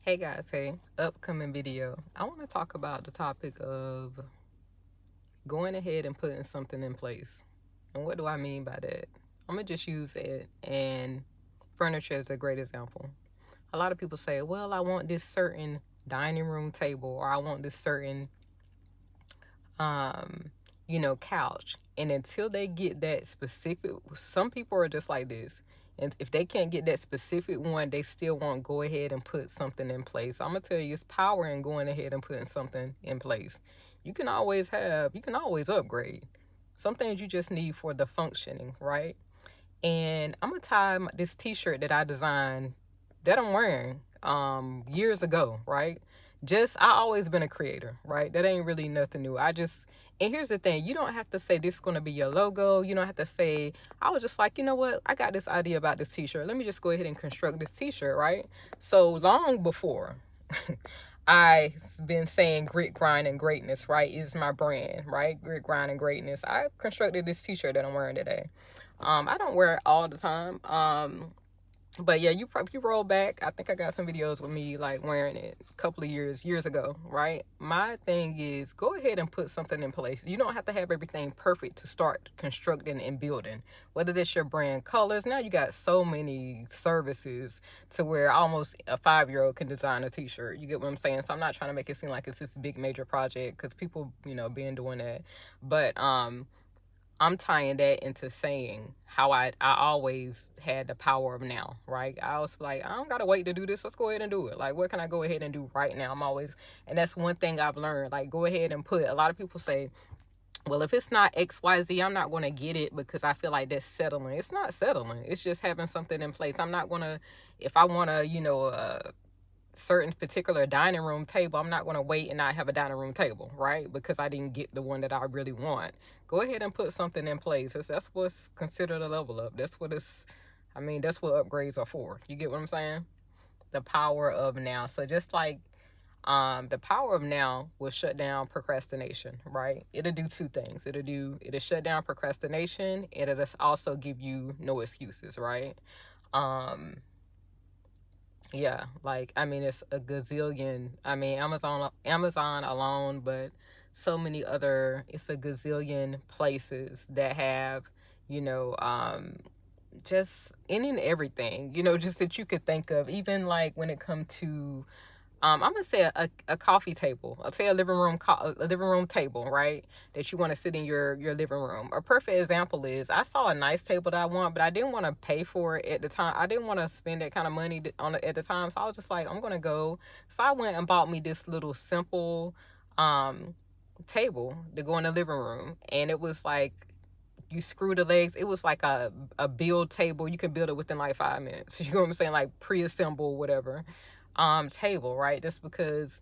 Hey guys, hey, upcoming video. I want to talk about the topic of going ahead and putting something in place. And what do I mean by that? I'm going to just use it and furniture as a great example. A lot of people say, well, I want this certain dining room table or I want this certain, um, couch. And until they get that specific, some people are just like this. And if they can't get that specific one, they still won't go ahead and put something in place. I'm going to tell you, it's power in going ahead and putting something in place. You can always upgrade. Some things you just need for the functioning, right? And I'm going to tie this t-shirt that I designed that I'm wearing years ago, right? I always been a creator, right? That ain't really nothing new. And here's the thing, you don't have to say this is going to be your logo. You don't have to say, I was just like, you know what? I got this idea about this t-shirt. Let me just go ahead and construct this t-shirt, right? So long before I've been saying grit, grind, and greatness, right, is my brand, right? Grit, grind, and greatness. I constructed this t-shirt that I'm wearing today. I don't wear it all the time. But yeah, you roll back. I think I got some videos with me like wearing it a couple of years ago, right? My thing is go ahead and put something in place. You don't have to have everything perfect to start constructing and building. Whether that's your brand colors, now you got so many services to where almost a 5-year-old can design a t-shirt. You get what I'm saying? So I'm not trying to make it seem like it's this big major project because people, been doing that. But I'm tying that into saying how I always had the power of now, right? I was like, I don't gotta wait to do this. Let's go ahead and do it. Like, what can I go ahead and do right now? And that's one thing I've learned. Like, go ahead and a lot of people say, well, if it's not XYZ, I'm not gonna get it because I feel like that's settling. It's not settling. It's just having something in place. I'm not gonna, if I wanna, certain particular dining room table, I'm not going to wait and not have a dining room table, right? Because I didn't get the one that I really want. Go ahead and put something in place. That's what's considered a level up. That's what upgrades are for. You get what I'm saying? The power of now. So just like the power of now will shut down procrastination, right? It'll do two things. It'll shut down procrastination and it'll also give you no excuses, right? Um yeah, like it's a gazillion. Amazon alone, but so many other. It's a gazillion places that have, you know, just any and everything. Just that you could think of. Even like when it comes to I'm gonna say a coffee table. I'll say a living room table, right? That you want to sit in your living room. A perfect example is I saw a nice table that I want, but I didn't want to pay for it at the time. I didn't want to spend that kind of money on it at the time, so I was just like, I'm gonna go. So I went and bought me this little simple table to go in the living room, and it was like you screw the legs. It was like a build table. You can build it within like 5 minutes. You know what I'm saying? Like pre-assemble, whatever table, right? Just because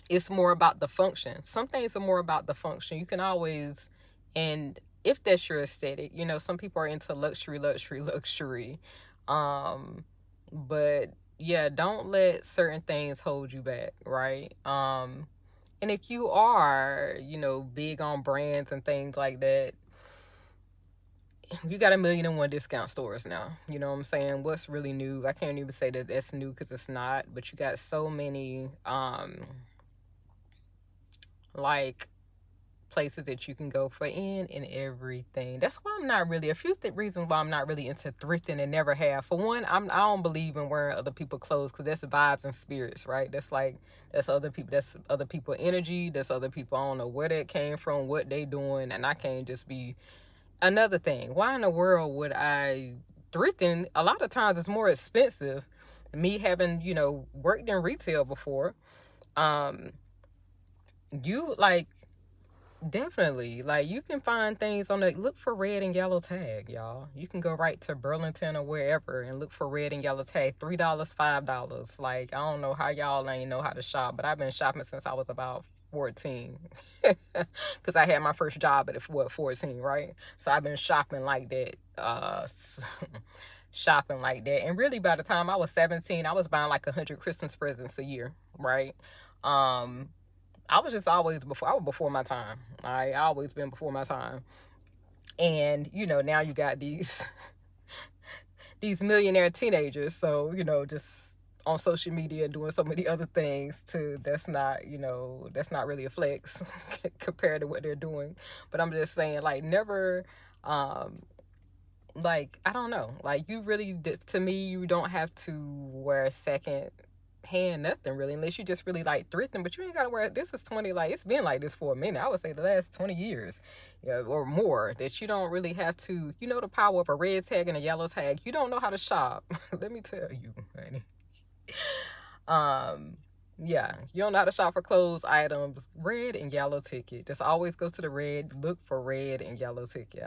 it's more about the function. Some things are more about the function. You can always, and if that's your aesthetic, some people are into luxury. Um, but yeah, don't let certain things hold you back, right? And if you are, big on brands and things like that, you got 1,000,001 discount stores now. You know what I'm saying? What's really new? I can't even say that that's new because it's not, but you got so many like places that you can go for in and everything. That's why I'm not really reasons why I'm not really into thrifting and never have. For one, I don't believe in wearing other people's clothes because that's vibes and spirits, right? That's other people energy, that's other people. I don't know where that came from, what they doing, and I can't just be. Another thing, why in the world would I thrifting? A lot of times it's more expensive. Me having, worked in retail before, um, you like definitely like you can find things on the look for red and yellow tag, y'all. You can go right to Burlington or wherever and look for red and yellow tag, $3, $5. Like I don't know how y'all ain't know how to shop, but I've been shopping since I was about 14 because I had my first job at 14, right? So I've been shopping like that shopping like that, and really by the time I was 17 I was buying like 100 Christmas presents a year, right? I was just always I was before my time. I always been before my time. And now you got these these millionaire teenagers, so just on social media doing so many other things that's not, that's not really a flex compared to what they're doing. But I'm just saying, like, never, like, I don't know, like, you really, to me, you don't have to wear second hand nothing really, unless you just really like thrifting. But you ain't gotta wear, this is 20, like, it's been like this for a minute, I would say the last 20 years, or more, that you don't really have to, the power of a red tag and a yellow tag. You don't know how to shop. Let me tell you, honey. Yeah, you don't know how to shop for clothes items. Red and yellow ticket. Just always go to the red. Look for red and yellow ticket.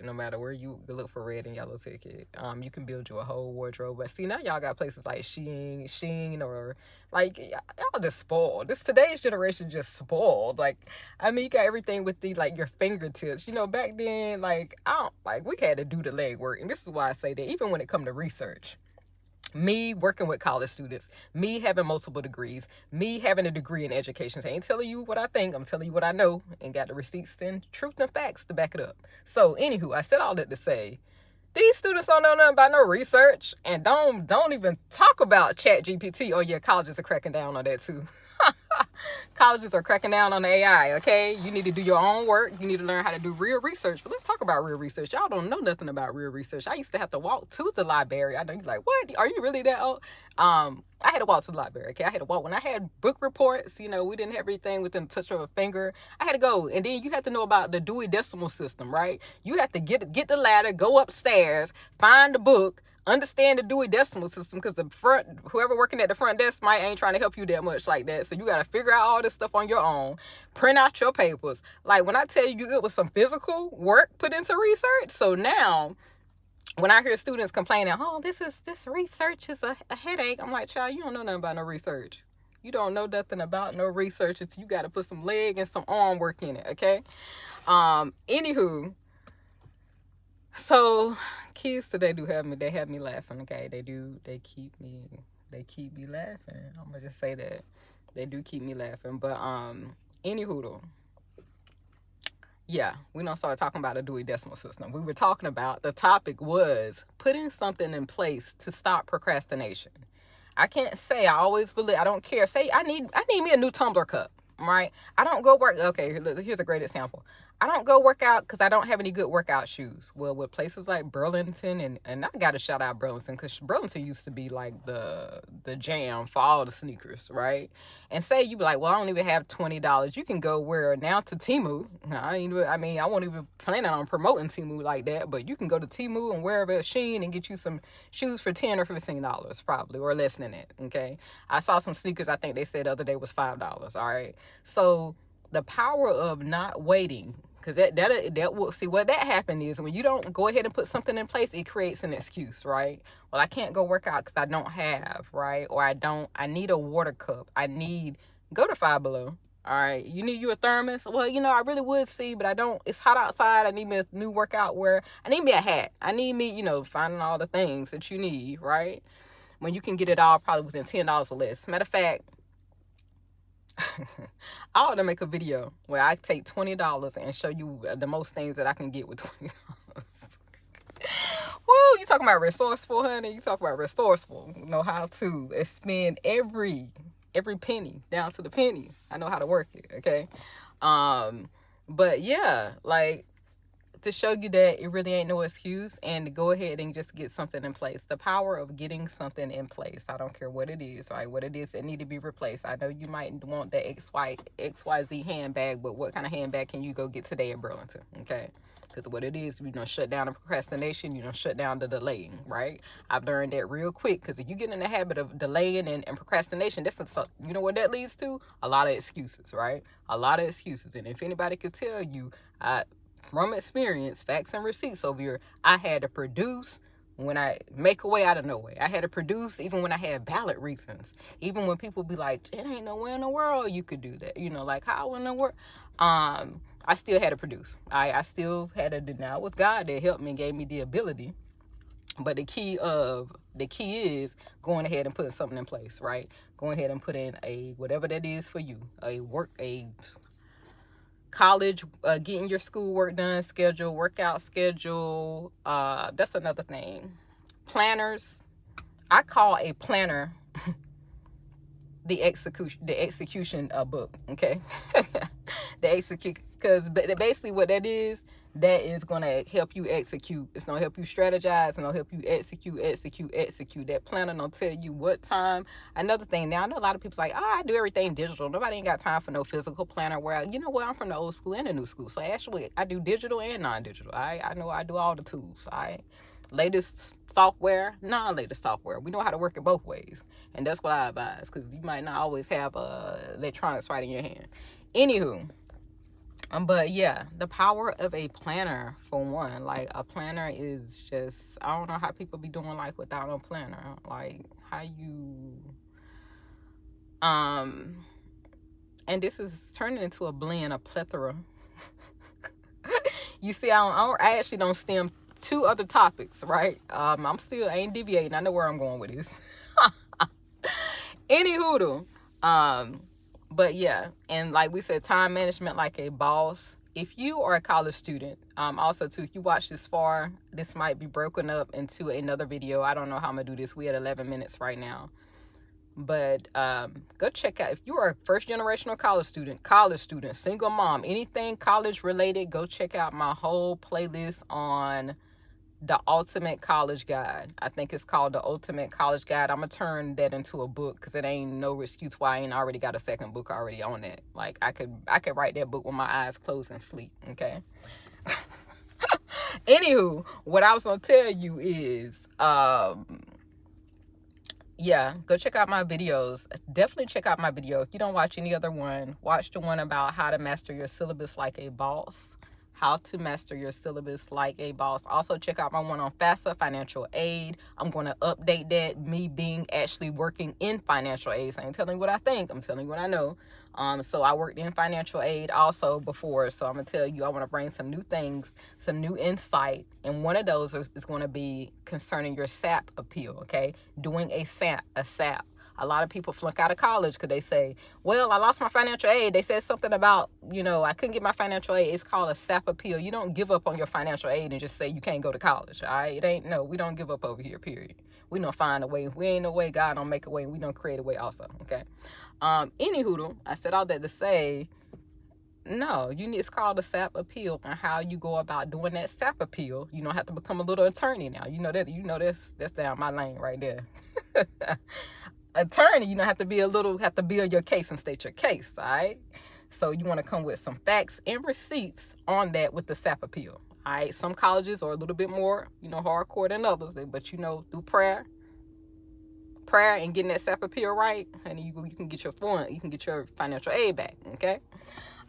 No matter where you look for red and yellow ticket. You can build you a whole wardrobe. But see, now y'all got places like Shein, or like, y'all just spoiled. Today's generation just spoiled. Like, I mean, you got everything with like your fingertips. Back then, like, we had to do the legwork, and this is why I say that even when it come to research. Me working with college students, me having multiple degrees, me having a degree in education. So I ain't telling you what I think, I'm telling you what I know, and got the receipts and truth and facts to back it up. So anywho, I said all that to say, these students don't know nothing about no research, and don't even talk about ChatGPT. Oh yeah, colleges are cracking down on that too. Colleges are cracking down on the AI, okay? You need to do your own work. You need to learn how to do real research. But let's talk about real research. Y'all don't know nothing about real research. I used to have to walk to the library. I know you're like, what? Are you really that old? I had to walk to the library, okay? I had to walk. When I had book reports, we didn't have everything within the touch of a finger. I had to go. And then you had to know about the Dewey Decimal System, right? You have to get the ladder, go upstairs, find the book, understand the Dewey Decimal System, because whoever working at the front desk ain't trying to help you that much like that. So you got to figure out all this stuff on your own, print out your papers. Like, when I tell you, it was some physical work put into research. So now when I hear students complaining, oh, this research is a headache, I'm like, child, you don't know nothing about no research. You don't know nothing about no research until you got to put some leg and some arm work in it, okay? Anywho, so kids today they have me laughing, okay? They keep me laughing. I'm gonna just say that. They do keep me laughing. But anywho though. Yeah, we don't start talking about the Dewey Decimal System. We were talking about, the topic was putting something in place to stop procrastination. I can't say I always believe, I don't care. Say I need me a new tumbler cup, right? I don't go work. Okay, here's a great example. I don't go work out because I don't have any good workout shoes. Well, with places like Burlington, and I got to shout out Burlington, because Burlington used to be like the jam for all the sneakers, right? And say you be like, well, I don't even have $20. You can go where now to Temu. I won't even plan on promoting Temu like that, but you can go to Temu and wherever Shein and get you some shoes for $10 or $15 probably, or less than that, okay? I saw some sneakers, I think they said the other day was $5, all right? So the power of not waiting, because that will see what that happened is when you don't go ahead and put something in place, it creates an excuse, right? Well, I can't go work out because I don't have, right? Or I need a water cup. Go to Five Below. All right, you need you a thermos. Well, I really would see, but I don't. It's hot outside. I need me a new workout wear. I need me a hat. I need me, finding all the things that you need, right? When you can get it all probably within $10 or less. Matter of fact, I ought to make a video where I take $20 and show you the most things that I can get with $20. Woo, you talking about resourceful, honey? You talk about resourceful. Know how to spend every penny down to the penny. I know how to work it, okay? But yeah, like, to show you that it really ain't no excuse, and to go ahead and just get something in place. The power of getting something in place. I don't care what it is, right? What it is that need to be replaced. I know you might want the XYZ handbag, but what kind of handbag can you go get today in Burlington, okay? Because what it is, shut down the procrastination, shut down the delaying, right? I've learned that real quick, because if you get in the habit of delaying and procrastination, you know what that leads to? A lot of excuses, right? A lot of excuses. And if anybody could tell you, from experience, facts and receipts over here, I had to produce when I make a way out of no way. I had to produce even when I had valid reasons. Even when people be like, it ain't nowhere in the world you could do that. Like, how in the world? I still had to produce. I still had to deny. It was God that helped me and gave me the ability. But the key is going ahead and putting something in place, right? Going ahead and put in whatever that is for you, a college, getting your schoolwork done schedule, workout schedule. That's another thing. Planners. I call a planner the execution book, okay? The execute, because basically what that is going to help you execute. It's going to help you strategize, and it'll help you execute. That planner will tell you what time. Another thing, now I know a lot of people like, I do everything digital. Nobody ain't got time for no physical planner. Where, you know what, I'm from the old school and the new school, so actually I do digital and non-digital. I know I do all the tools. Latest software, non-latest software. We know how to work it both ways, and that's what I advise, because you might not always have electronics right in your hand. Anywho, but yeah, the power of a planner, for one. Like, a planner is just, I don't know how people be doing life without a planner. Like, how you and this is turning into a blend, a plethora. You see, I actually don't stem two other topics, right? I'm still ain't deviating. I know where I'm going with this. Any hoodoo. But yeah, and like we said, time management like a boss. If you are a college student, also too, if you watch this far, this might be broken up into another video. I don't know how I'm gonna do this. We at 11 minutes right now. But go check out, if you are a first generational college student, single mom, anything college related, go check out my whole playlist on the Ultimate College Guide. I think it's called the Ultimate College Guide. I'm gonna turn that into a book, because it ain't no excuse why I ain't already got a second book already on that. Like, I could write that book with my eyes closed and sleep, okay? Anywho, what I was gonna tell you is yeah, go check out my videos. Definitely check out my video. If you don't watch any other one, watch the one about how to master your syllabus like a boss. How to master your syllabus like a boss. Also, check out my one on FAFSA, financial aid. I'm going to update that, me being actually working in financial aid. So I ain't telling you what I think, I'm telling you what I know. So I worked in financial aid also before. So I'm going to tell you, I want to bring some new things, some new insight. And one of those is going to be concerning your SAP appeal, okay? Doing a SAP. A lot of people flunk out of college because they say, well, I lost my financial aid. They said something about, I couldn't get my financial aid. It's called a SAP appeal. You don't give up on your financial aid and just say you can't go to college, all right? We don't give up over here, period. We don't find a way. If we ain't no way, God don't make a way, and we don't create a way also, okay? Anywho, I said all that to say, no, it's called a SAP appeal, and how you go about doing that SAP appeal. You don't have to become a little attorney now. That's down my lane right there. Attorney, have to build your case and state your case, all right? So you want to come with some facts and receipts on that with the SAP appeal, all right? Some colleges are a little bit more, hardcore than others, but through prayer and getting that SAP appeal right, and you can get your financial aid back, okay?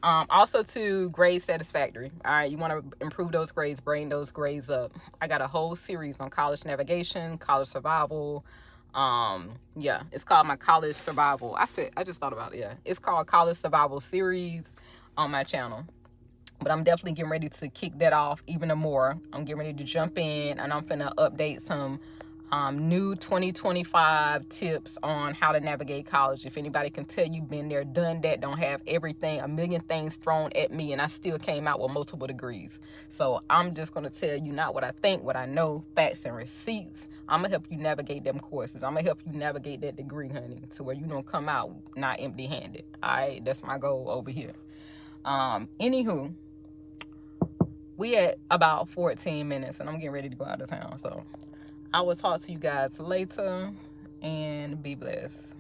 Also to grade satisfactory. All right, you want to improve those grades, bring those grades up. I got a whole series on college navigation, college survival. Yeah, it's called my college survival. I just thought about it. Yeah, it's called college survival series on my channel. But I'm definitely getting ready to kick that off even more. I'm getting ready to jump in, and I'm finna update some new 2025 tips on how to navigate college. If anybody can tell you been there, done that, don't have everything, a million things thrown at me, and I still came out with multiple degrees. So I'm just going to tell you not what I think, what I know, facts and receipts. I'm going to help you navigate them courses. I'm going to help you navigate that degree, honey, to where you don't come out not empty-handed. All right, that's my goal over here. Anywho, we at about 14 minutes, and I'm getting ready to go out of town, so I will talk to you guys later, and be blessed.